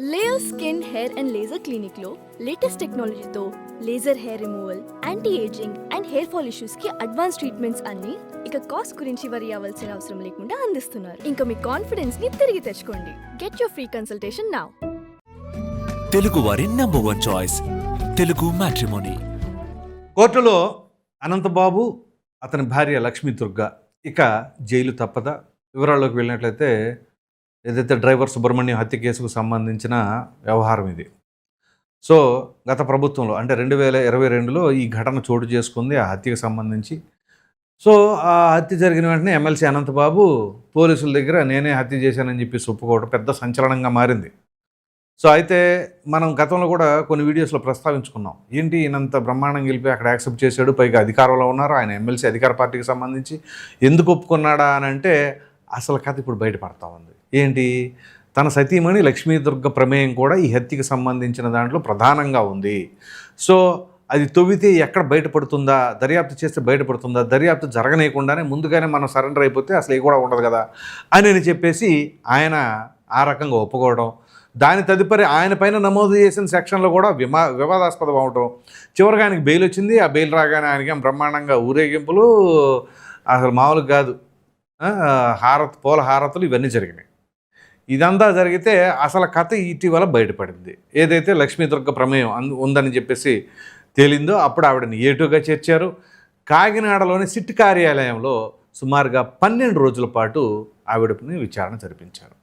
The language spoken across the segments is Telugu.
Layer skin hair and laser clinic లో లేటెస్ట్ టెక్నాలజీతో laser hair removal, anti ageing and hair fall issues కి అడ్వాన్స్ ట్రీట్మెంట్స్ అన్ని ఇక కాస్ట్ గురించి వరి అవ్వాల్సిన అవసరం లేకుండా అందిస్తున్నారు. ఇంకా మీ కాన్ఫిడెన్స్ ని తిరిగి తెచ్చుకోండి. Get your free consultation now. Telugu వారి నంబర్ 1 చాయిస్ తెలుగు మ్యాట్రిమోనీ. కోర్టులో అనంతబాబు అతని భార్య లక్ష్మీ దుర్గా ఇక జైలు తప్పదా? వివరాల్లోకి వెళ్ళినట్లయితే ఏదైతే డ్రైవర్ సుబ్రహ్మణ్యం హత్య కేసుకు సంబంధించిన వ్యవహారం ఇది. సో గత ప్రభుత్వంలో అంటే 2022లో ఈ ఘటన చోటు చేసుకుంది. ఆ హత్యకు సంబంధించి సో ఆ హత్య జరిగిన వెంటనే ఎమ్మెల్సీ అనంతబాబు పోలీసుల దగ్గర నేనే హత్య చేశానని చెప్పి ఒప్పుకోవడం పెద్ద సంచలనంగా మారింది. సో అయితే మనం గతంలో కూడా కొన్ని వీడియోస్లో ప్రస్తావించుకున్నాం. ఏంటి ఈయనంత బ్రహ్మాండంగా వెళ్ళిపోయి అక్కడ యాక్సెప్ట్ చేశాడు, పైగా అధికారంలో ఉన్నారు, ఆయన ఎమ్మెల్సీ అధికార పార్టీకి సంబంధించి ఎందుకు ఒప్పుకున్నాడా అని అంటే అసలు కథ ఇప్పుడు బయటపడతా ఉంది. ఏంటి, తన సతీమణి లక్ష్మీ దుర్గ ప్రమేయం కూడా ఈ హత్యకి సంబంధించిన దాంట్లో ప్రధానంగా ఉంది. సో అది తవ్వితే ఎక్కడ బయటపడుతుందా, దర్యాప్తు చేస్తే బయటపడుతుందా, దర్యాప్తు జరగనీయకుండానే ముందుగానే మనం సరెండర్ అయిపోతే అసలు ఏ కూడా ఉండదు కదా అని చెప్పేసి ఆయన ఆ రకంగా ఒప్పుకోవడం, దాని తదుపరి ఆయన పైన నమోదు చేసిన సెక్షన్లో కూడా వివాదాస్పదం అవటం, చివరిగా ఆయనకి బెయిల్ వచ్చింది. ఆ బెయిల్ రాగానే ఆయనకి బ్రహ్మాండంగా ఊరేగింపులు, అసలు మామూలుగా కాదు, పూల హారతులు ఇవన్నీ జరిగినాయి. ఇదంతా జరిగితే అసలు కథ ఇటీవల బయటపడింది. ఏదైతే లక్ష్మీ దుర్గ ప్రమేయం ఉందని చెప్పేసి తేలిందో అప్పుడు ఆవిడని ఏటుగా చేర్చారు. కాకినాడలోని సిట్ కార్యాలయంలో సుమారుగా 12 రోజుల పాటు ఆవిడని విచారణ జరిపించారు.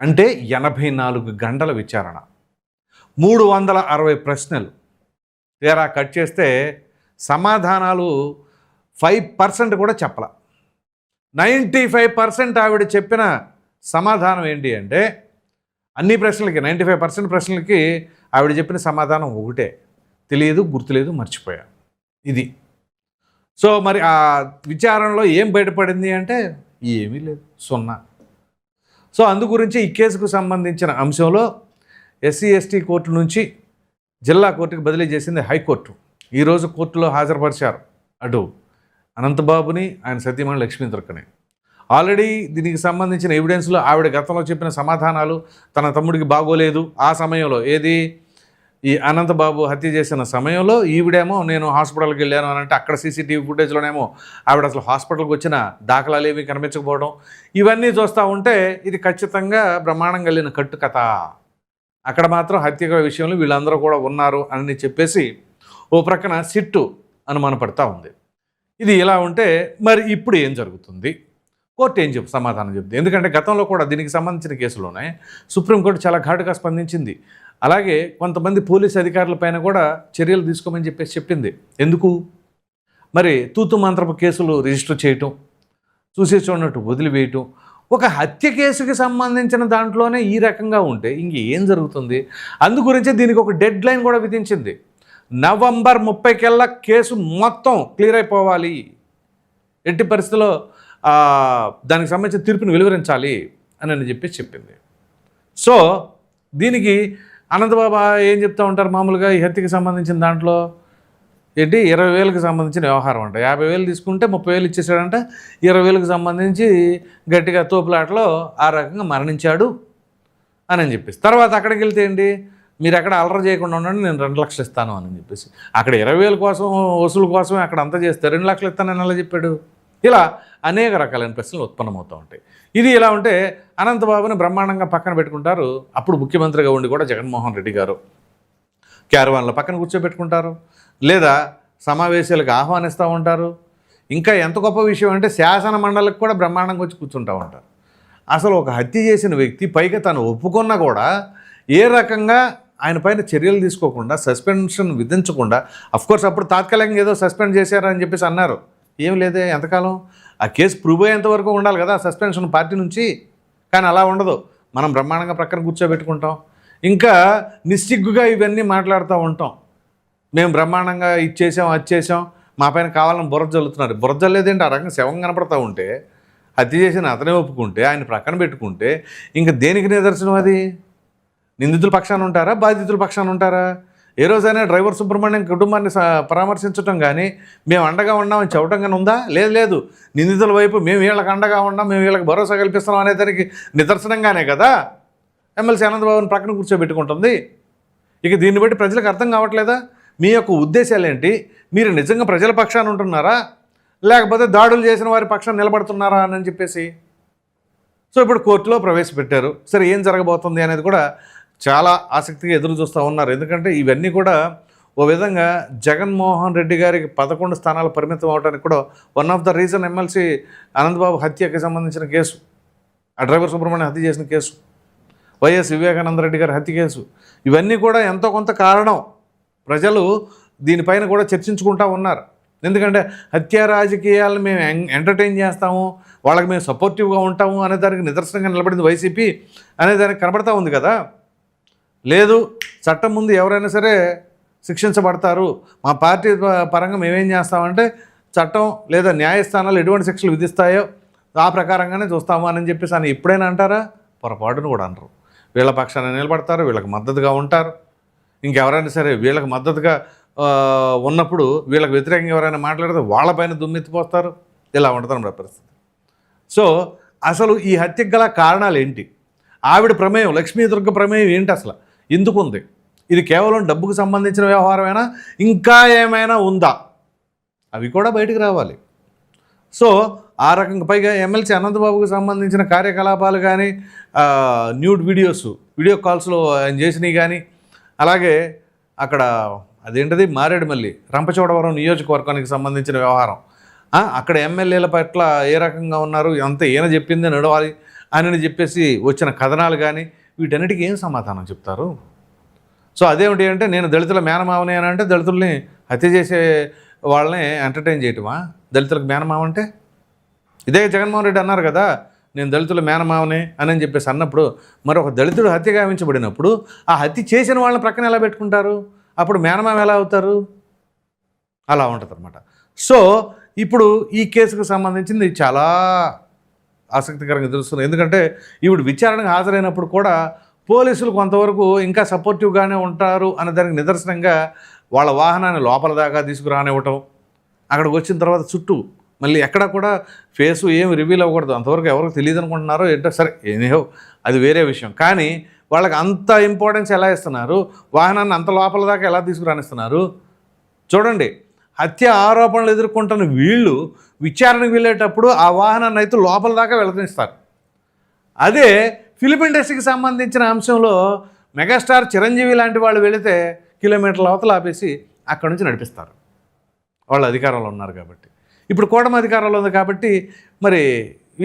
అంటే 84 గంటల విచారణ, 360 ప్రశ్నలు. తీరా కట్ చేస్తే సమాధానాలు 5% కూడా చెప్పల. 95% ఆవిడ చెప్పిన సమాధానం ఏంటి అంటే, అన్ని ప్రశ్నలకి 95% ప్రశ్నలకి ఆవిడ చెప్పిన సమాధానం ఒకటే, తెలియదు, గుర్తులేదు, మర్చిపోయా. ఇది. సో మరి ఆ విచారణలో ఏం బయటపడింది అంటే ఏమీ లేదు, 0. సో అందు గురించి ఈ కేసుకు సంబంధించిన అంశంలో ఎస్సీ ఎస్టీ కోర్టు నుంచి జిల్లా కోర్టుకు బదిలీ చేసింది హైకోర్టు. ఈరోజు కోర్టులో హాజరుపరిచారు అటు అనంతబాబుని, ఆయన సతీమణి లక్ష్మీ దుర్గని. ఆల్రెడీ దీనికి సంబంధించిన ఎవిడెన్స్లో ఆవిడ గతంలో చెప్పిన సమాధానాలు, తన తమ్ముడికి బాగోలేదు ఆ సమయంలో, ఏది ఈ అనంతబాబు హత్య చేసిన సమయంలో ఈవిడేమో నేను హాస్పిటల్కి వెళ్ళాను అని అంటే అక్కడ సీసీటీవీ ఫుటేజ్లోనేమో ఆవిడ అసలు హాస్పిటల్కి వచ్చిన దాఖలాలు ఏమీ కనిపించకపోవడం, ఇవన్నీ చూస్తూ ఉంటే ఇది ఖచ్చితంగా బ్రహ్మాండంగా వెళ్ళిన కట్టు కథ. అక్కడ మాత్రం హత్య విషయంలో వీళ్ళందరూ కూడా ఉన్నారు అని చెప్పేసి ఓ ప్రక్కన సిట్టు అనుమానపడతా ఉంది. ఇది ఇలా ఉంటే మరి ఇప్పుడు ఏం జరుగుతుంది, కోర్టు ఏం సమాధానం చెప్తుంది? ఎందుకంటే గతంలో కూడా దీనికి సంబంధించిన కేసులోనే సుప్రీంకోర్టు చాలా ఘాటుగా స్పందించింది. అలాగే కొంతమంది పోలీసు అధికారులపైన కూడా చర్యలు తీసుకోమని చెప్పేసి చెప్పింది. ఎందుకు మరి తూతు మంత్రపు కేసులు రిజిస్టర్ చేయటం, చూసే చూడనట్టు వదిలివేయటం, ఒక హత్య కేసుకి సంబంధించిన దాంట్లోనే ఈ రకంగా ఉంటే ఇంకేం జరుగుతుంది? అందు గురించే దీనికి ఒక డెడ్ లైన్ కూడా విధించింది. నవంబర్ 30 కల్లా కేసు మొత్తం క్లియర్ అయిపోవాలి, ఎట్టి పరిస్థితుల్లో దానికి సంబంధించిన తీర్పుని వెలువరించాలి అని చెప్పి చెప్పింది. సో దీనికి అనంతబాబు ఏం చెప్తూ ఉంటారు మామూలుగా, ఈ హత్యకి సంబంధించిన దాంట్లో ఏంటి 20,000కి సంబంధించిన వ్యవహారం అంట, 50,000 తీసుకుంటే 30,000 ఇచ్చేసాడంట, 20,000కి సంబంధించి గట్టిగా తోపులాటలో ఆ రకంగా మరణించాడు అని చెప్పేసి, తర్వాత అక్కడికి వెళ్తే ఏంటి, మీరు ఎక్కడ అలర చేయకుండా ఉండండి, నేను 2 లక్షలు ఇస్తాను అని చెప్పేసి, అక్కడ 20,000 కోసం వసూలు కోసమే అక్కడ అంతా చేస్తే 2 లక్షలు ఇస్తానని ఎలా చెప్పాడు? ఇలా అనేక రకాలైన ప్రశ్నలు ఉత్పన్నమవుతూ ఉంటాయి. ఇది ఇలా ఉంటే అనంతబాబుని బ్రహ్మాండంగా పక్కన పెట్టుకుంటారు. అప్పుడు ముఖ్యమంత్రిగా ఉండి కూడా జగన్మోహన్ రెడ్డి గారు క్యారవాన్ల పక్కన కూర్చోబెట్టుకుంటారు, లేదా సమావేశాలకు ఆహ్వానిస్తూ ఉంటారు. ఇంకా ఎంత గొప్ప విషయం అంటే శాసన మండలికి కూడా బ్రహ్మాండంగా వచ్చి కూర్చుంటూ ఉంటారు. అసలు ఒక హత్య చేసిన వ్యక్తి పైగా తను ఒప్పుకున్నా కూడా ఏ రకంగా ఆయన పైన చర్యలు తీసుకోకుండా, సస్పెన్షన్ విధించకుండా, అఫ్కోర్స్ అప్పుడు తాత్కాలికంగా ఏదో సస్పెండ్ చేశారని చెప్పేసి అన్నారు. ఏం లేదే, ఎంతకాలం ఆ కేసు ప్రూవ్ అయ్యేంత వరకు ఉండాలి కదా సస్పెన్షన్ పార్టీ నుంచి. కానీ అలా ఉండదు, మనం బ్రహ్మాండంగా ప్రక్కన కూర్చోబెట్టుకుంటాం, ఇంకా నిస్సిగ్గుగా ఇవన్నీ మాట్లాడుతూ ఉంటాం. మేము బ్రహ్మాండంగా ఇచ్చేసాం, అది చేసాం, మా పైన కావాలని బురద జల్లుతున్నారు. బురద జల్లేదేంటి, ఆ రకంగా శవం కనపడతా ఉంటే, హత్య చేసిన అతనే ఒప్పుకుంటే, ఆయన ప్రక్కన పెట్టుకుంటే ఇంకా దేనికి నిదర్శనం అది? నిందితుల పక్షాన ఉంటారా, బాధితుల పక్షాన ఉంటారా? ఏ రోజైనా డ్రైవర్ సుబ్రహ్మణ్యం కుటుంబాన్ని పరామర్శించడం కానీ, మేము అండగా ఉన్నామని చెప్పడం కానీ ఉందా? లేదు. నిందితుల వైపు మేము వీళ్ళకి అండగా ఉన్నాం, మేము వీళ్ళకి భరోసా కల్పిస్తున్నాం అనేదానికి నిదర్శనంగానే కదా ఎమ్మెల్సీ ఆనందబాబుని ప్రక్కన కూర్చోబెట్టుకుంటుంది. ఇక దీన్ని బట్టి ప్రజలకు అర్థం కావట్లేదా? మీ యొక్క ఉద్దేశాలు ఏంటి? మీరు నిజంగా ప్రజల పక్షాన ఉంటున్నారా, లేకపోతే దాడులు చేసిన వారి పక్షాన నిలబడుతున్నారా అని చెప్పేసి. సో ఇప్పుడు కోర్టులో ప్రవేశపెట్టారు. సరే, ఏం జరగబోతుంది అనేది కూడా చాలా ఆసక్తిగా ఎదురు చూస్తూ ఉన్నారు. ఎందుకంటే ఇవన్నీ కూడా ఓ విధంగా జగన్మోహన్ రెడ్డి గారికి 11 స్థానాలు పరిమితం అవడానికి కూడా one of the reason MLC Anandababu హత్యకి సంబంధించిన కేసు, ఆ డ్రైవర్ సుబ్రహ్మణ్యం హత్య చేసిన కేసు, వైఎస్ వివేకానంద రెడ్డి గారి హత్య కేసు, ఇవన్నీ కూడా ఎంతో కొంత కారణం. ప్రజలు దీనిపైన కూడా చర్చించుకుంటూ ఉన్నారు. ఎందుకంటే హత్య రాజకీయాలను మేము ఎంటర్టైన్ చేస్తాము, వాళ్ళకి మేము సపోర్టివ్గా ఉంటాము అనే దానికి నిదర్శనంగా నిలబడింది వైసీపీ అనే దానికి కనబడతా ఉంది కదా. లేదు, చట్టం ముందు ఎవరైనా సరే శిక్షించబడతారు, మా పార్టీ పరంగా మేమేం చేస్తామంటే చట్టం లేదా న్యాయస్థానాలు ఎటువంటి శిక్షలు విధిస్తాయో ఆ ప్రకారంగానే చూస్తాము అని చెప్పేసి అని ఎప్పుడైనా అంటారా? పొరపాటును కూడా అనరు. వీళ్ళ పక్షాన నిలబడతారు, వీళ్ళకి మద్దతుగా ఉంటారు. ఇంకెవరైనా సరే వీళ్ళకి మద్దతుగా ఉన్నప్పుడు వీళ్ళకి వ్యతిరేకంగా ఎవరైనా మాట్లాడితే వాళ్ళపైన దుమ్మెత్తిపోస్తారు. ఇలా ఉంటుంది పరిస్థితి. సో అసలు ఈ హత్యకు గల కారణాలు ఏంటి? ఆవిడ ప్రమేయం, లక్ష్మీదుర్గ ప్రమేయం ఏంటి? అసలు ఎందుకు ఉంది? ఇది కేవలం డబ్బుకు సంబంధించిన వ్యవహారమైనా ఇంకా ఏమైనా ఉందా? అవి కూడా బయటకు రావాలి. సో ఆ రకంగా పైగా ఎమ్మెల్సీ అనంతబాబుకు సంబంధించిన కార్యకలాపాలు కానీ, న్యూడ్ వీడియో కాల్స్లో ఆయన చేసినవి కానీ, అలాగే అక్కడ అదేంటిది మారేడుమల్లి రంపచోడవరం నియోజకవర్గానికి సంబంధించిన వ్యవహారం, అక్కడ ఎమ్మెల్యేల పట్ల ఏ రకంగా ఉన్నారు, అంత ఈయన చెప్పింది నడవాలి అని చెప్పేసి వచ్చిన కథనాలు కానీ, వీటన్నిటికీ ఏం సమాధానం చెప్తారు? సో అదేమిటి అంటే, నేను దళితుల మేనమావని అని అంటే దళితుల్ని హత్య చేసే వాళ్ళని ఎంటర్టైన్ చేయటమా? దళితులకు మేనమావ అంటే ఇదే జగన్మోహన్ రెడ్డి అన్నారు కదా, నేను దళితుల మేనమావని అని చెప్పేసి అన్నప్పుడు, మరి ఒక దళితుడు హత్య గావించబడినప్పుడు ఆ హత్య చేసిన వాళ్ళని ప్రక్కన ఎలా పెట్టుకుంటారు? అప్పుడు మేనమావ ఎలా అవుతారు? అలా ఉంటుంది అనమాట. సో ఇప్పుడు ఈ కేసుకు సంబంధించింది చాలా ఆసక్తికరంగా తెలుస్తుంది. ఎందుకంటే ఈవిడ విచారణకు హాజరైనప్పుడు కూడా పోలీసులు కొంతవరకు ఇంకా సపోర్టివ్గానే ఉంటారు అనే దానికి నిదర్శనంగా వాళ్ళ వాహనాన్ని లోపల దాకా తీసుకురానివ్వటం, అక్కడికి వచ్చిన తర్వాత చుట్టూ మళ్ళీ ఎక్కడ కూడా ఫేసు ఏమి రివీల్ అవ్వకూడదు, అంతవరకు ఎవరికి తెలియదు అనుకుంటున్నారో ఏంటో, సరే ఏమో అది వేరే విషయం. కానీ వాళ్ళకి అంత ఇంపార్టెన్స్ ఎలా ఇస్తున్నారు, వాహనాన్ని అంత లోపల దాకా ఎలా తీసుకురానిస్తున్నారు? చూడండి, హత్య ఆరోపణలు ఎదుర్కొంటున్న వీళ్ళు విచారణకు వెళ్ళేటప్పుడు ఆ వాహనాన్ని అయితే లోపల దాకా వెళ్ళనిస్తారు. అదే ఫిలిం ఇండస్ట్రీకి సంబంధించిన అంశంలో మెగాస్టార్ చిరంజీవి లాంటి వాళ్ళు వెళితే కిలోమీటర్ల అవతల ఆపేసి అక్కడి నుంచి నడిపిస్తారు. వాళ్ళు అధికారంలో ఉన్నారు కాబట్టి. ఇప్పుడు కూటమి అధికారంలో ఉంది కాబట్టి మరి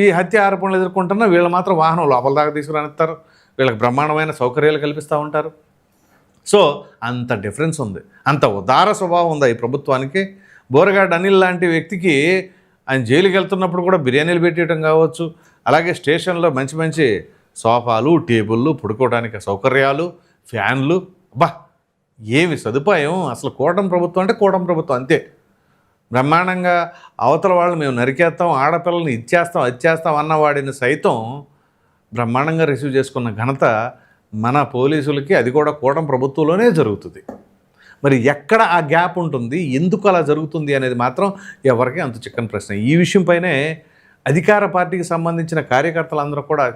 ఈ హత్య ఆరోపణలు ఎదుర్కొంటున్న వీళ్ళు మాత్రం వాహనం లోపల దాకా తీసుకురానిస్తారు, వీళ్ళకి బ్రహ్మాండమైన సౌకర్యాలు కల్పిస్తూ ఉంటారు. సో అంత డిఫరెన్స్ ఉంది, అంత ఉదార స్వభావం ఉందా ఈ ప్రభుత్వానికి? బోరగాడ్ అనిల్ లాంటి వ్యక్తికి ఆయన జైలుకి వెళ్తున్నప్పుడు కూడా బిర్యానీలు పెట్టేయడం కావచ్చు, అలాగే స్టేషన్లో మంచి మంచి సోఫాలు, టేబుళ్ళు, పడుకోవడానికి సౌకర్యాలు, ఫ్యాన్లు, అబ్బా ఏమి సదుపాయం! అసలు కూటమి ప్రభుత్వం అంటే కూటమి ప్రభుత్వం అంతే. బ్రహ్మాండంగా అవతల వాళ్ళు మేము నరికేస్తాం, ఆడపిల్లల్ని ఇచ్చేస్తాం అచ్చేస్తాం అన్నవాడిని సైతం బ్రహ్మాండంగా రిసీవ్ చేసుకున్న ఘనత మన పోలీసులకి, అది కూడా కూటమి ప్రభుత్వంలోనే జరుగుతుంది. మరి ఎక్కడ ఆ గ్యాప్ ఉంటుంది, ఎందుకు అలా జరుగుతుంది అనేది మాత్రం ఎవరికి అంత చిక్కని ప్రశ్న. ఈ విషయంపైనే అధికార పార్టీకి సంబంధించిన కార్యకర్తలందరూ కూడా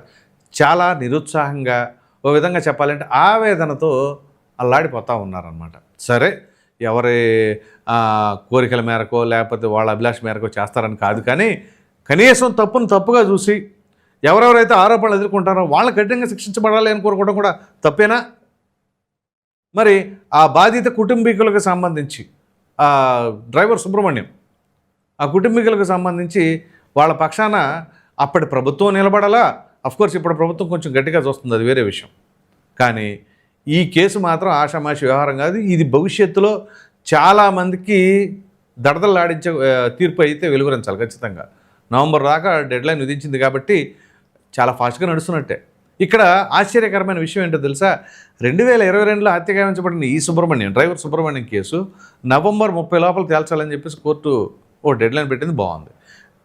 చాలా నిరుత్సాహంగా, ఓ విధంగా చెప్పాలంటే ఆవేదనతో అల్లాడిపోతూ ఉన్నారన్నమాట. సరే, ఎవరి కోరికల మేరకో లేకపోతే వాళ్ళ అభిలాష మేరకో చేస్తారని కాదు, కానీ కనీసం తప్పును తప్పుగా చూసి ఎవరెవరైతే ఆరోపణలు ఎదుర్కొంటారో వాళ్ళ కఠినంగా శిక్షించబడాలి అని కోరుకోవడం కూడా తప్పేనా? మరి ఆ బాధిత కుటుంబీకులకు సంబంధించి డ్రైవర్ సుబ్రహ్మణ్యం, ఆ కుటుంబీకులకు సంబంధించి వాళ్ళ పక్షాన అప్పటి ప్రభుత్వం నిలబడాలా? అఫ్కోర్స్ ఇప్పుడు ప్రభుత్వం కొంచెం గట్టిగా చూస్తుంది, అది వేరే విషయం. కానీ ఈ కేసు మాత్రం ఆషామాషి వ్యవహారం కాదు. ఇది భవిష్యత్తులో చాలామందికి దడదలాడించే తీర్పు అయితే వెలువరించాలి ఖచ్చితంగా. నవంబర్ దాకా డెడ్లైన్ విధించింది కాబట్టి చాలా ఫాస్ట్గా నడుస్తున్నట్టే. ఇక్కడ ఆశ్చర్యకరమైన విషయం ఏంటో తెలుసా? 2022లో హత్య గావించబడిన ఈ Subrahmanyam, driver Subrahmanyam case November 30 లోపల తేల్చాలని చెప్పేసి కోర్టు ఓ డెడ్లైన్ పెట్టింది, బాగుంది.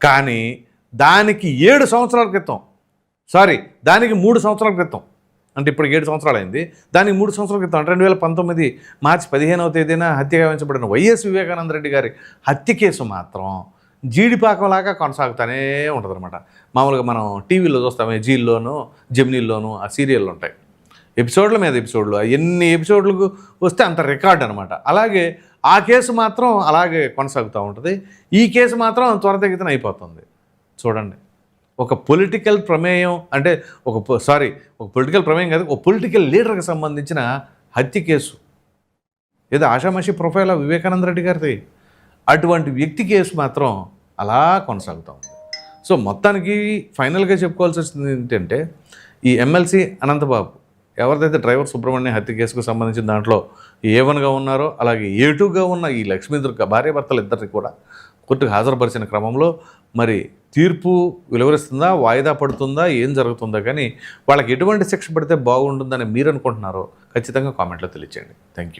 కానీ దానికి 7 సంవత్సరాల క్రితం, దానికి 3 సంవత్సరాల క్రితం, అంటే ఇప్పుడు 7 సంవత్సరాలు అయింది, దానికి 3 సంవత్సరాల క్రితం అంటే 2019 మార్చి 15వ తేదీన హత్య గావించబడిన వైఎస్ వివేకానంద రెడ్డి గారి హత్య కేసు మాత్రం జీడిపాకంలాగా కొనసాగుతూనే ఉంటుంది అనమాట. మామూలుగా మనం టీవీలో చూస్తామే, జీల్లోనూ జెమినీల్లోనూ ఆ సీరియళ్ళు ఉంటాయి. ఎపిసోడ్ల మీద ఎపిసోడ్లు, ఎన్ని ఎపిసోడ్లకు వస్తే అంత రికార్డ్ అనమాట. అలాగే ఆ కేసు మాత్రం అలాగే కొనసాగుతూ ఉంటుంది, ఈ కేసు మాత్రం త్వరితగతిన అయిపోతుంది. చూడండి, ఒక పొలిటికల్ ప్రమేయం అంటే ఒక పొలిటికల్ ప్రమేయం కాదు, ఒక పొలిటికల్ లీడర్కి సంబంధించిన హత్య కేసు, ఏదో ఆషామాషి ప్రొఫైల్ వివేకానంద రెడ్డి గారిది, అటువంటి వ్యక్తి కేసు మాత్రం అలా కొనసాగుతూ ఉంది. సో మొత్తానికి ఫైనల్గా చెప్పుకోవాల్సి వచ్చింది ఏంటంటే, ఈ ఎమ్మెల్సీ అనంతబాబు ఎవరిదైతే డ్రైవర్ సుబ్రహ్మణ్య హత్య కేసుకు సంబంధించిన దాంట్లో A1గా ఉన్నారో, అలాగే A2గా ఉన్న ఈ లక్ష్మీదుర్గ భార్యాభర్తలు ఇద్దరిని కూడా కోర్టుకు హాజరుపరిచిన క్రమంలో మరి తీర్పు వెలువరిస్తుందా, వాయిదా పడుతుందా, ఏం జరుగుతుందో, కానీ వాళ్ళకి ఎటువంటి శిక్ష పడితే బాగుంటుందని మీరు అనుకుంటున్నారో ఖచ్చితంగా కామెంట్లో తెలియచేయండి. Thank you.